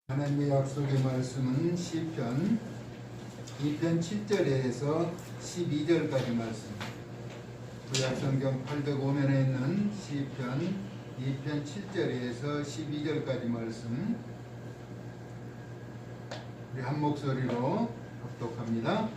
하나님의 약속의 말씀은 시편 2편 7절에서 12절까지 말씀. 구약성경 805면에 있는 시편 2편 7절에서 12절까지 말씀. 우리 한 목소리로 합독합니다.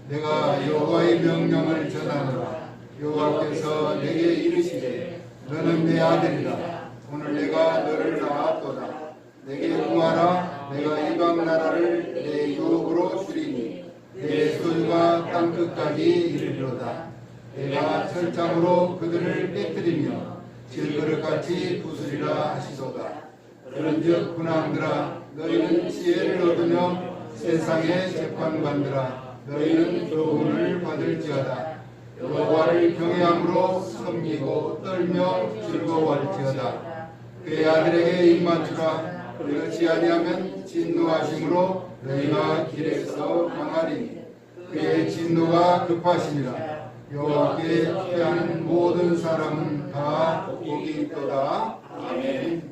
내가 여호와의 명령을 전하노라. 여호와께서 내게 이르시되 너는 내 아들이라. 오늘 내가 너를 낳았도다. 내게 구하라. 내가 이방 나라를 내 유업으로 주리니 내 소유가 땅끝까지 이르리로다. 내가 철장으로 그들을 깨뜨리며 질그릇같이 부수리라 하시도다. 그런즉 군왕들아, 너희는 지혜를 얻으며 세상의 재판관들아, 너희는 교훈을 받을지어다. 여호와를 경외함으로 섬기고 떨며 즐거워할지어다. 그의 아들에게 입맞추라. 그렇지 아니하면 진노하심으로 너희가 길에서 망하리니 그의 진노가 급하심이라. 여호와께 피하는 모든 사람은 다 복이 있도다. 아멘.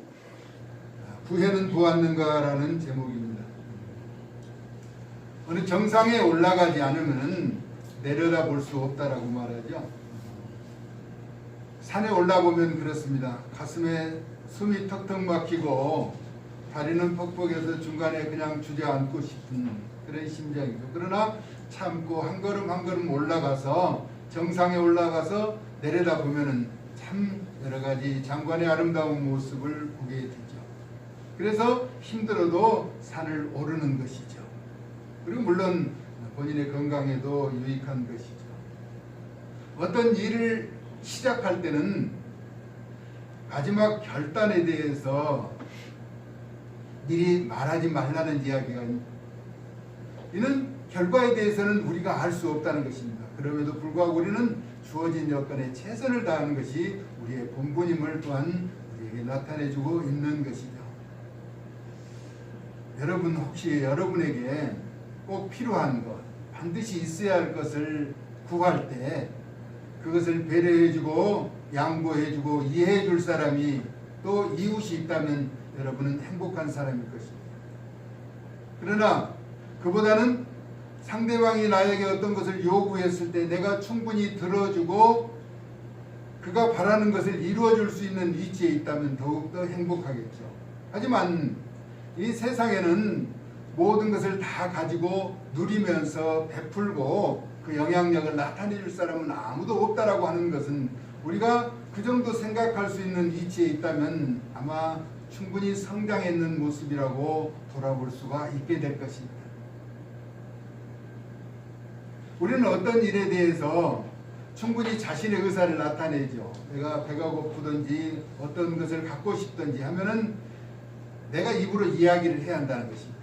부해는 보았는가라는 제목입니다. 어느 정상에 올라가지 않으면 내려다 볼 수 없다라고 말하죠. 산에 올라보면 그렇습니다. 가슴에 숨이 턱턱 막히고 다리는 퍽퍽해서 중간에 그냥 주저앉고 싶은 그런 심정이죠. 그러나 참고 한 걸음 한 걸음 올라가서 정상에 올라가서 내려다 보면은 참 여러 가지 장관의 아름다운 모습을 보게 되죠. 그래서 힘들어도 산을 오르는 것이죠. 그리고 물론 본인의 건강에도 유익한 것이죠. 어떤 일을 시작할 때는 마지막 결단에 대해서 미리 말하지 말라는 이야기가 있습니다. 이는 결과에 대해서는 우리가 알 수 없다는 것입니다. 그럼에도 불구하고 우리는 주어진 여건에 최선을 다하는 것이 우리의 본분임을 또한 우리에게 나타내주고 있는 것이죠. 여러분, 혹시 여러분에게 꼭 필요한 것, 반드시 있어야 할 것을 구할 때 그것을 배려해주고 양보해주고 이해해줄 사람이 또 이웃이 있다면 여러분은 행복한 사람일 것입니다. 그러나 그보다는 상대방이 나에게 어떤 것을 요구했을 때 내가 충분히 들어주고 그가 바라는 것을 이루어줄 수 있는 위치에 있다면 더욱더 행복하겠죠. 하지만 이 세상에는 모든 것을 다 가지고 누리면서 베풀고 그 영향력을 나타내줄 사람은 아무도 없다라고 하는 것은 우리가 그 정도 생각할 수 있는 위치에 있다면 아마 충분히 성장했는 모습이라고 돌아볼 수가 있게 될 것입니다. 우리는 어떤 일에 대해서 충분히 자신의 의사를 나타내죠. 내가 배가 고프든지 어떤 것을 갖고 싶든지 하면은 내가 입으로 이야기를 해야 한다는 것입니다.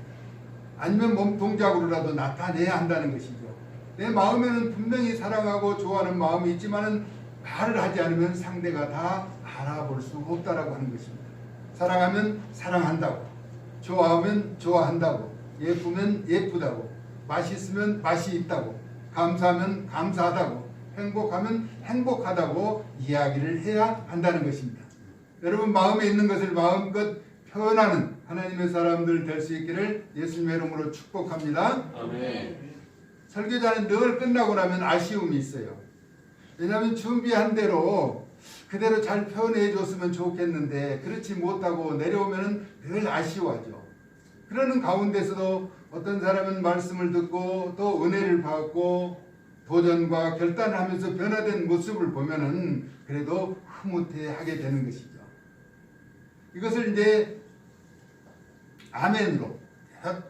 아니면 몸 동작으로라도 나타내야 한다는 것이죠. 내 마음에는 분명히 사랑하고 좋아하는 마음이 있지만은 말을 하지 않으면 상대가 다 알아볼 수 없다라고 하는 것입니다. 사랑하면 사랑한다고, 좋아하면 좋아한다고, 예쁘면 예쁘다고, 맛있으면 맛이 있다고, 감사하면 감사하다고, 행복하면 행복하다고 이야기를 해야 한다는 것입니다. 여러분, 마음에 있는 것을 마음껏 표현하는 하나님의 사람들 될 수 있기를 예수님의 이름으로 축복합니다. 아멘. 설교자는 늘 끝나고 나면 아쉬움이 있어요. 왜냐하면 준비한 대로 그대로 잘 표현해 줬으면 좋겠는데 그렇지 못하고 내려오면 늘 아쉬워하죠. 그러는 가운데서도 어떤 사람은 말씀을 듣고 또 은혜를 받고 도전과 결단을 하면서 변화된 모습을 보면은 그래도 흐뭇해하게 되는 것이죠. 이것을 이제 아멘으로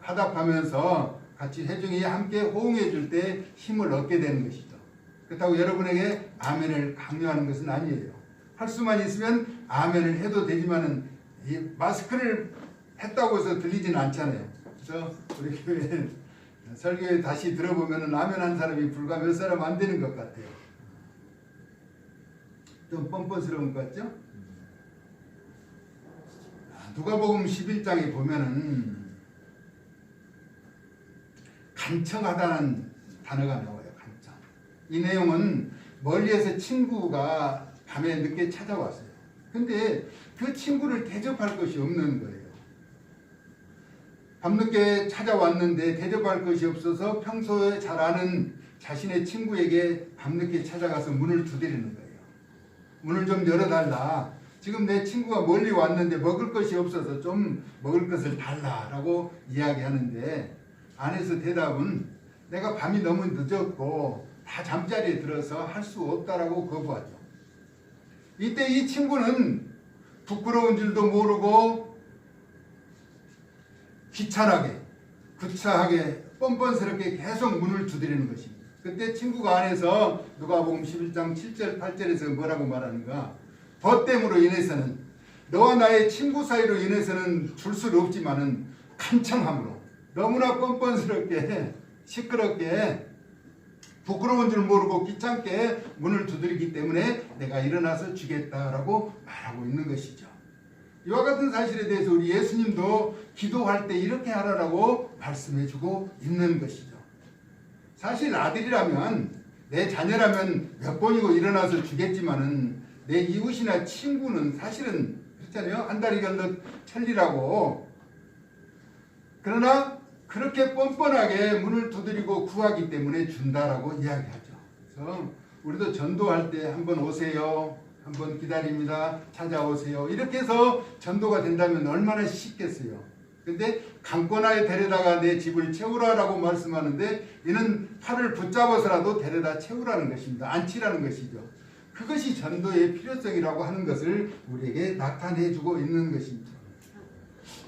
화답하면서 같이 회중이 함께 호응해 줄 때 힘을 얻게 되는 것이죠. 그렇다고 여러분에게 아멘을 강요하는 것은 아니에요. 할 수만 있으면 아멘을 해도 되지만은 이 마스크를 했다고 해서 들리지는 않잖아요. 그래서 우리 교회 설교에 다시 들어보면은 아멘 한 사람이 불과 몇 사람 안 되는 것 같아요. 좀 뻔뻔스러운 것 같죠? 누가복음 11장에 보면은 간청하다는 단어가 나와요. 간청. 이 내용은 멀리에서 친구가 밤에 늦게 찾아왔어요. 근데 그 친구를 대접할 것이 없는 거예요. 밤늦게 찾아왔는데 대접할 것이 없어서 평소에 잘 아는 자신의 친구에게 밤늦게 찾아가서 문을 두드리는 거예요. 문을 좀 열어달라. 지금 내 친구가 멀리 왔는데 먹을 것이 없어서 좀 먹을 것을 달라라고 이야기하는데 안에서 대답은 내가 밤이 너무 늦었고 다 잠자리에 들어서 할 수 없다라고 거부하죠. 이때 이 친구는 부끄러운 줄도 모르고 귀찮게 구차하게 뻔뻔스럽게 계속 문을 두드리는 것입니다. 그때 친구가 안에서 누가복음 11장 7절 8절에서 뭐라고 말하는가? 더 땜으로 인해서는 너와 나의 친구 사이로 인해서는 줄 수 없지만은 간청함으로 너무나 뻔뻔스럽게 시끄럽게 부끄러운 줄 모르고 귀찮게 문을 두드리기 때문에 내가 일어나서 주겠다라고 말하고 있는 것이죠. 이와 같은 사실에 대해서 우리 예수님도 기도할 때 이렇게 하라고 말씀해주고 있는 것이죠. 사실 아들이라면 내 자녀라면 몇 번이고 일어나서 주겠지만은 내 이웃이나 친구는 사실은 그렇잖아요. 한 달이 걸러 천리라고. 그러나 그렇게 뻔뻔하게 문을 두드리고 구하기 때문에 준다라고 이야기하죠. 그래서 우리도 전도할 때 한번 오세요. 한번 기다립니다. 찾아오세요. 이렇게 해서 전도가 된다면 얼마나 쉽겠어요. 근데 강권하에 데려다가 내 집을 채우라라고 말씀하는데 이는 팔을 붙잡아서라도 데려다 채우라는 것입니다. 앉히라는 것이죠. 그것이 전도의 필요성이라고 하는 것을 우리에게 나타내주고 있는 것입니다.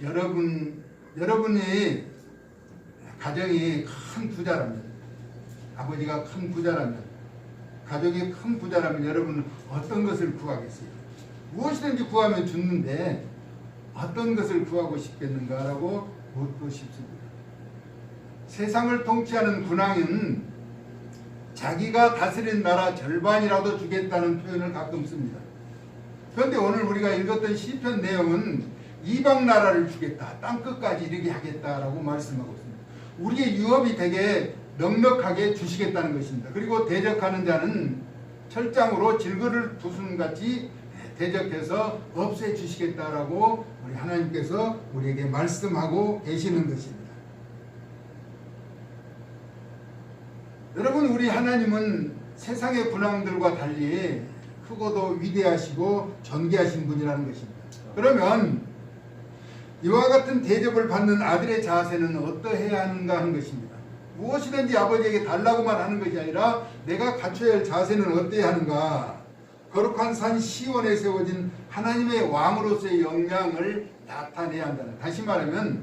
여러분이 가정이 큰 부자라면, 아버지가 큰 부자라면, 가족이 큰 부자라면 여러분은 어떤 것을 구하겠어요? 무엇이든지 구하면 죽는데 어떤 것을 구하고 싶겠는가라고 묻고 싶습니다. 세상을 통치하는 군왕은 자기가 다스린 나라 절반이라도 주겠다는 표현을 가끔 씁니다. 그런데 오늘 우리가 읽었던 시편 내용은 이방 나라를 주겠다, 땅끝까지 이르게 하겠다라고 말씀하고 있습니다. 우리의 유업이 되게 넉넉하게 주시겠다는 것입니다. 그리고 대적하는 자는 철장으로 질그를 두순같이 대적해서 없애주시겠다라고 우리 하나님께서 우리에게 말씀하고 계시는 것입니다. 여러분, 우리 하나님은 세상의 군왕들과 달리 크고도 위대하시고 존귀하신 분이라는 것입니다. 그러면 이와 같은 대접을 받는 아들의 자세는 어떠해야 하는가 하는 것입니다. 무엇이든지 아버지에게 달라고만 하는 것이 아니라 내가 갖춰야 할 자세는 어때야 하는가? 거룩한 산 시온에 세워진 하나님의 왕으로서의 역량을 나타내야 한다는, 다시 말하면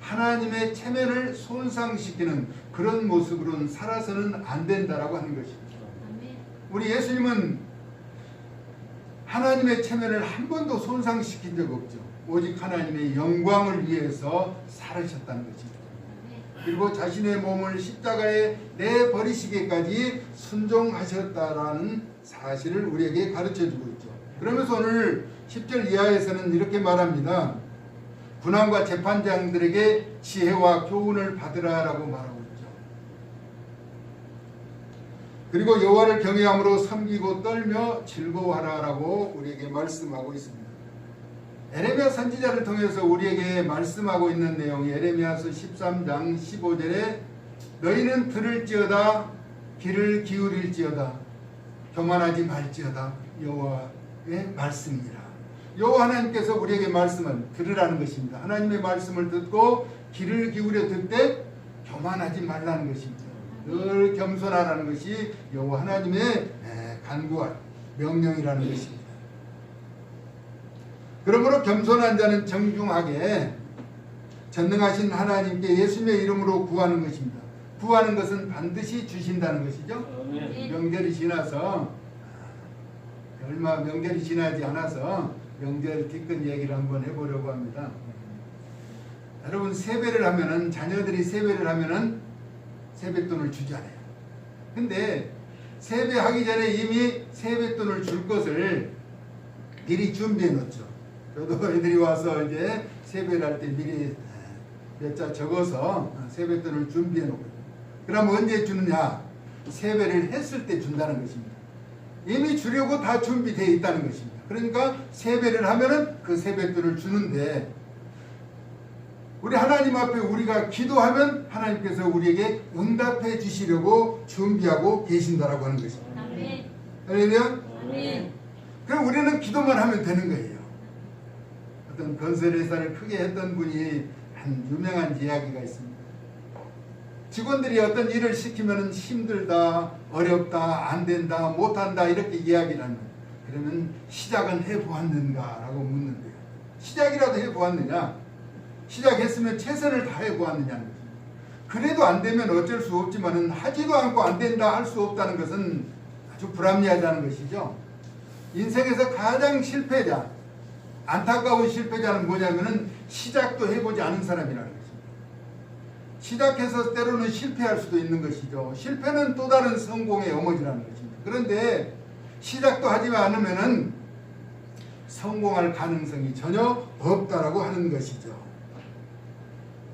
하나님의 체면을 손상시키는 그런 모습으로는 살아서는 안 된다라고 하는 것입니다. 우리 예수님은 하나님의 체면을 한 번도 손상시킨 적 없죠. 오직 하나님의 영광을 위해서 살으셨다는 것입니다. 그리고 자신의 몸을 십자가에 내버리시기까지 순종하셨다라는 사실을 우리에게 가르쳐주고 있죠. 그러면서 오늘 10절 이하에서는 이렇게 말합니다. 군왕과 재판장들에게 지혜와 교훈을 받으라라고 말하고 있죠. 그리고 여호와를 경외함으로 섬기고 떨며 즐거워하라라고 우리에게 말씀하고 있습니다. 에레미야 선지자를 통해서 우리에게 말씀하고 있는 내용이 에레미야서 13장 15절에 너희는 들을지어다 귀를 기울일지어다 교만하지 말지어다 여호와의 말씀이라. 여호와 하나님께서 우리에게 말씀을 들으라는 것입니다. 하나님의 말씀을 듣고 귀를 기울여 듣되 교만하지 말라는 것입니다. 늘 겸손하라는 것이 여호와 하나님의 간구와 명령이라는 것입니다. 그러므로 겸손한 자는 정중하게 전능하신 하나님께 예수님의 이름으로 구하는 것입니다. 구하는 것은 반드시 주신다는 것이죠. 명절이 지나서 얼마 명절이 지나지 않아서 명절 뒤끝 얘기를 한번 해보려고 합니다. 여러분, 세배를 하면은 자녀들이 세배를 하면은 세뱃돈을 주잖아요. 근데 세배하기 전에 이미 세뱃돈을 줄 것을 미리 준비해 놓죠. 저도 애들이 와서 이제 세배를 할 때 미리 몇 자 적어서 세뱃돈을 준비해 놓고, 그럼 언제 주느냐? 세배를 했을 때 준다는 것입니다. 이미 주려고 다 준비되어 있다는 것입니다. 그러니까 세배를 하면은 그 세뱃돈을 주는데, 우리 하나님 앞에 우리가 기도하면 하나님께서 우리에게 응답해 주시려고 준비하고 계신다라고 하는 것입니다. 할렐루야. 그럼 우리는 기도만 하면 되는 거예요. 어떤 건설회사를 크게 했던 분이 한 유명한 이야기가 있습니다. 직원들이 어떤 일을 시키면 힘들다, 어렵다, 안 된다, 못한다 이렇게 이야기를 하는 거예요. 그러면 시작은 해보았는가? 라고 묻는 거예요. 시작이라도 해보았느냐? 시작했으면 최선을 다해보았느냐는 거죠. 그래도 안 되면 어쩔 수 없지만 하지도 않고 안 된다 할 수 없다는 것은 아주 불합리하다는 것이죠. 인생에서 가장 실패자, 안타까운 실패자는 뭐냐면은 시작도 해보지 않은 사람이라는 것입니다. 시작해서 때로는 실패할 수도 있는 것이죠. 실패는 또 다른 성공의 어머니라는 것입니다. 그런데 시작도 하지 않으면은 성공할 가능성이 전혀 없다라고 하는 것이죠.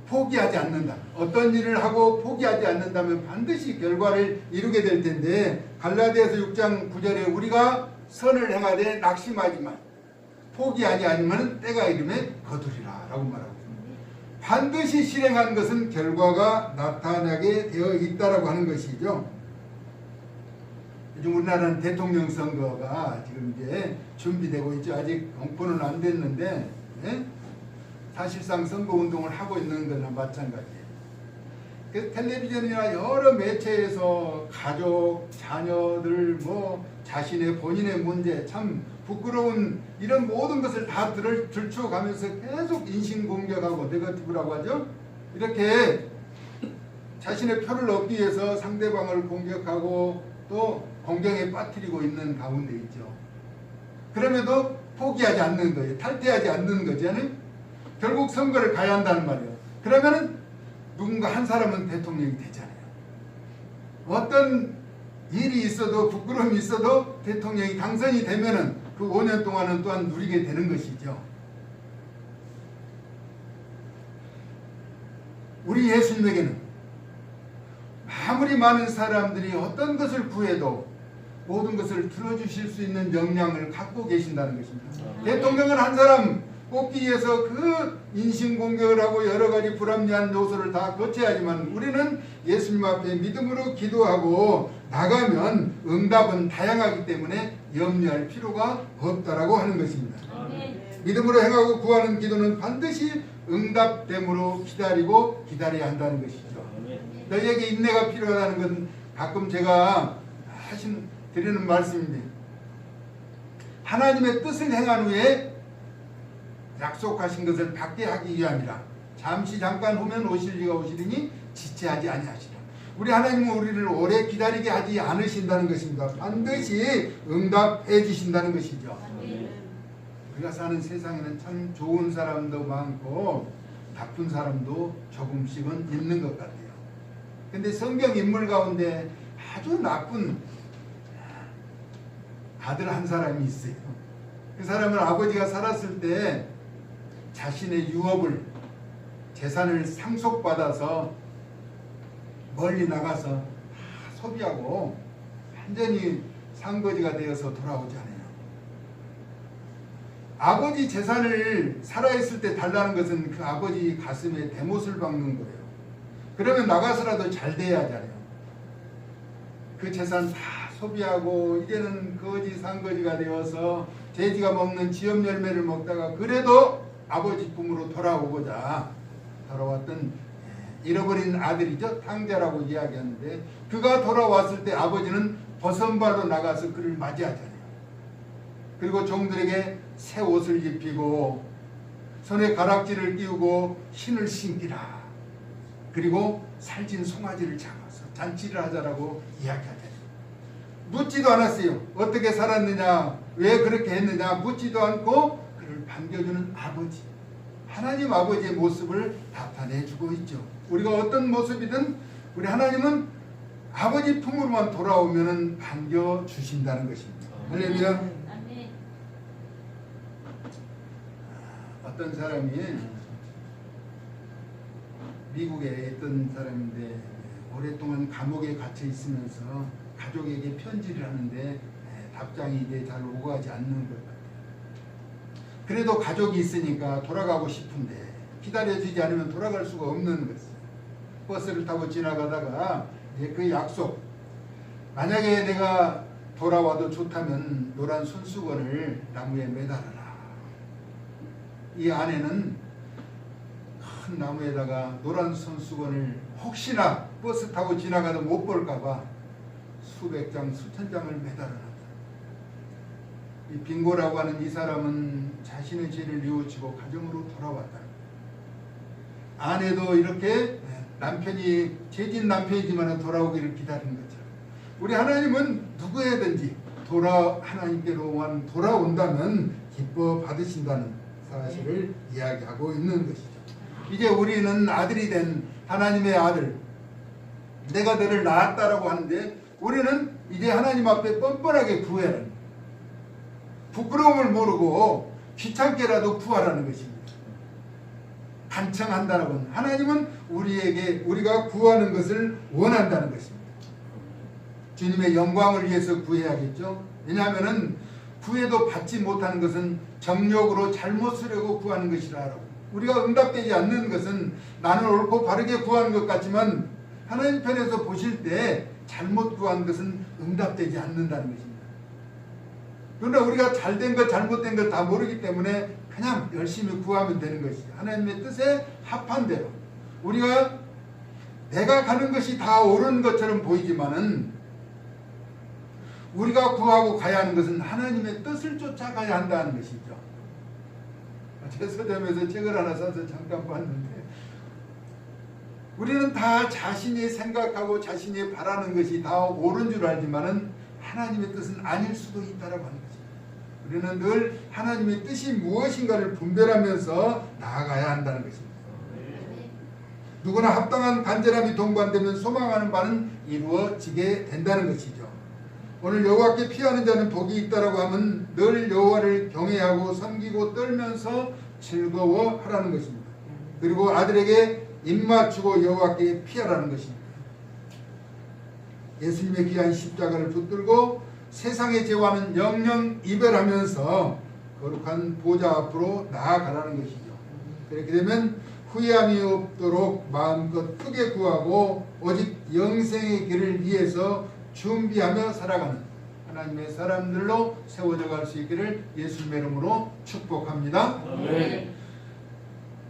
포기하지 않는다. 어떤 일을 하고 포기하지 않는다면 반드시 결과를 이루게 될 텐데 갈라디아서 6장 9절에 우리가 선을 행하되 낙심하지만 포기하지 않으면 때가 이름에 거두리라 라고 말하고 있습니다. 반드시 실행한 것은 결과가 나타나게 되어 있다라고 하는 것이죠. 요즘 우리나라는 대통령 선거가 지금 이제 준비되고 있죠. 아직 공포는 안 됐는데 사실상 선거운동을 하고 있는 거나 마찬가지예요. 그 텔레비전이나 여러 매체에서 가족, 자녀들, 자신의 본인의 문제, 참 부끄러운 이런 모든 것을 다 들춰가면서 계속 인신공격하고 네거티브라고 하죠. 이렇게 자신의 표를 얻기 위해서 상대방을 공격하고 또 공경에 빠뜨리고 있는 가운데 있죠. 그럼에도 포기하지 않는 거예요. 탈퇴하지 않는 거잖아요. 결국 선거를 가야 한다는 말이에요. 그러면은 누군가 한 사람은 대통령이 되잖아요. 어떤 일이 있어도 부끄러움이 있어도 대통령이 당선이 되면은 그 5년 동안은 또한 누리게 되는 것이죠. 우리 예수님에게는 아무리 많은 사람들이 어떤 것을 구해도 모든 것을 들어주실 수 있는 역량을 갖고 계신다는 것입니다. 대통령은 한 사람 뽑기 위해서 그 인신공격을 하고 여러 가지 불합리한 요소를 다 거쳐야지만 우리는 예수님 앞에 믿음으로 기도하고 나가면 응답은 다양하기 때문에 염려할 필요가 없다라고 하는 것입니다. 믿음으로 행하고 구하는 기도는 반드시 응답됨으로 기다리고 기다려야 한다는 것이죠. 너희에게 인내가 필요하다는 건 가끔 제가 드리는 말씀인데 하나님의 뜻을 행한 후에 약속하신 것을 받게 하기 위함이라. 잠시 잠깐 후면 오실 이가 오시리니 지체하지 아니하시라. 우리 하나님은 우리를 오래 기다리게 하지 않으신다는 것입니다. 반드시 응답해 주신다는 것이죠. 우리가 사는 세상에는 참 좋은 사람도 많고 나쁜 사람도 조금씩은 있는 것 같아요. 근데 성경 인물 가운데 아주 나쁜 아들 한 사람이 있어요. 그 사람은 아버지가 살았을 때 자신의 유업을 재산을 상속받아서 멀리 나가서 다 소비하고 완전히 상거지가 되어서 돌아오잖아요. 아버지 재산을 살아있을 때 달라는 것은 그 아버지 가슴에 대못을 박는 거예요. 그러면 나가서라도 잘 돼야 하잖아요. 그 재산 다 소비하고 이제는 거지 상거지가 되어서 돼지가 먹는 지엽 열매를 먹다가 그래도 아버지 품으로 돌아오고자 돌아왔던 잃어버린 아들이죠. 탕자라고 이야기하는데 그가 돌아왔을 때 아버지는 벗은발로 나가서 그를 맞이하잖아요. 그리고 종들에게 새 옷을 입히고 손에 가락지를 끼우고 신을 신기라. 그리고 살찐 송아지를 잡아서 잔치를 하자라고 이야기하잖아요. 묻지도 않았어요. 어떻게 살았느냐, 왜 그렇게 했느냐 묻지도 않고 그를 반겨주는 아버지, 하나님 아버지의 모습을 나타내주고 있죠. 우리가 어떤 모습이든 우리 하나님은 아버지 품으로만 돌아오면 반겨주신다는 것입니다. 할렐루야. 어떤 사람이 미국에 있던 사람인데 오랫동안 감옥에 갇혀 있으면서 가족에게 편지를 하는데 답장이 이제 잘 오가지 않는 것 같아요. 그래도 가족이 있으니까 돌아가고 싶은데 기다려주지 않으면 돌아갈 수가 없는 것이에요. 버스를 타고 지나가다가 그 약속, 만약에 내가 돌아와도 좋다면 노란 손수건을 나무에 매달아라. 이 안에는 큰 나무에다가 노란 손수건을 혹시나 버스 타고 지나가도 못 볼까봐 수백 장, 수천 장을 매달아놨다. 이 빙고라고 하는 이 사람은 자신의 죄를 뉘우치고 가정으로 돌아왔다. 아내도 이렇게 남편이 죄진 남편이지만 돌아오기를 기다리는 것처럼 우리 하나님은 누구에든지 하나님께로만 돌아온다면 기뻐 받으신다는 사실을 이야기하고 있는 것이죠. 이제 우리는 아들이 된 하나님의 아들, 내가 너를 낳았다라고 하는데 우리는 이제 하나님 앞에 뻔뻔하게 구하라는, 부끄러움을 모르고 귀찮게라도 구하라는 것입니다. 간청한다는 건 하나님은 우리가 구하는 것을 원한다는 것입니다. 주님의 영광을 위해서 구해야겠죠. 왜냐하면 구해도 받지 못하는 것은 정욕으로 잘못 쓰려고 구하는 것이라고. 우리가 응답되지 않는 것은 나는 옳고 바르게 구하는 것 같지만 하나님 편에서 보실 때 잘못 구한 것은 응답되지 않는다는 것입니다. 그러나 우리가 잘된 것 잘못된 것 다 모르기 때문에 그냥 열심히 구하면 되는 것이죠. 하나님의 뜻에 합한 대로 우리가 내가 가는 것이 다 옳은 것처럼 보이지만은 우리가 구하고 가야 하는 것은 하나님의 뜻을 쫓아가야 한다는 것이죠. 제 서점에서 책을 하나 사서 잠깐 봤는데 우리는 다 자신이 생각하고 자신이 바라는 것이 다 옳은 줄 알지만은 하나님의 뜻은 아닐 수도 있다라고 하는 것입니다. 우리는 늘 하나님의 뜻이 무엇인가를 분별하면서 나아가야 한다는 것입니다. 누구나 합당한 간절함이 동반되면 소망하는 바는 이루어지게 된다는 것이죠. 오늘 여호와께 피하는 자는 복이 있다라고 하면 늘 여호와를 경외하고 섬기고 떨면서 즐거워하라는 것입니다. 그리고 아들에게 입맞추고 여호와께 피하라는 것입니다. 예수님의 귀한 십자가를 붙들고 세상의 죄와는 영영 이별하면서 거룩한 보좌 앞으로 나아가라는 것이죠. 그렇게 되면 후회함이 없도록 마음껏 크게 구하고 오직 영생의 길을 위해서 준비하며 살아가는 하나님의 사람들로 세워져 갈 수 있기를 예수님의 이름으로 축복합니다. 네.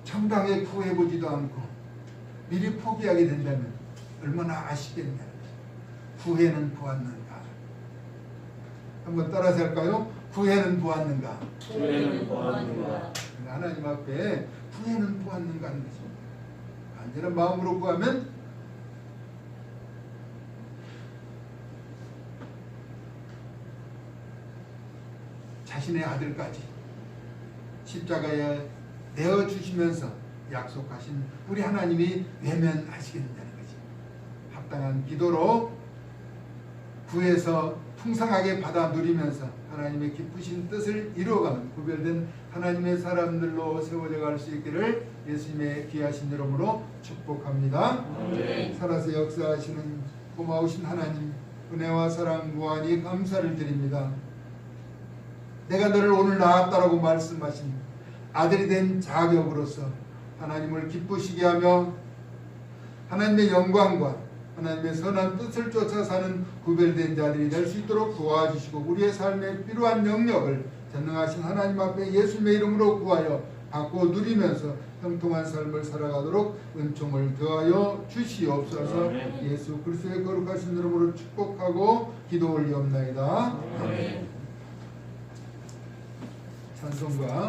정당에 구해보지도 않고 미리 포기하게 된다면 얼마나 아쉽겠냐. 구해는 보았는가. 한번 따라서 할까요? 구해는 보았는가. 구해는 보았는가. 하나님 앞에 구해는 보았는가 하는 것입니다. 간절한 마음으로 구하면 자신의 아들까지 십자가에 내어주시면서 약속하신 우리 하나님이 외면하시겠다는 것입니다. 합당한 기도로 구해서 풍성하게 받아 누리면서 하나님의 기쁘신 뜻을 이루어가는 구별된 하나님의 사람들로 세워져 갈 수 있기를 예수님의 귀하신 이름으로 축복합니다. 네. 살아서 역사하시는 고마우신 하나님, 은혜와 사랑 무한히 감사를 드립니다. 내가 너를 오늘 낳았다라고 말씀하신 아들이 된 자격으로서 하나님을 기쁘시게 하며 하나님의 영광과 하나님의 선한 뜻을 쫓아 사는 구별된 자들이 될 수 있도록 도와주시고 우리의 삶에 필요한 영역을 전능하신 하나님 앞에 예수님의 이름으로 구하여 받고 누리면서 형통한 삶을 살아가도록 은총을 더하여 주시옵소서. 예수 그리스도의 거룩하신 이름으로 축복하고 기도 올리옵나이다. 찬송가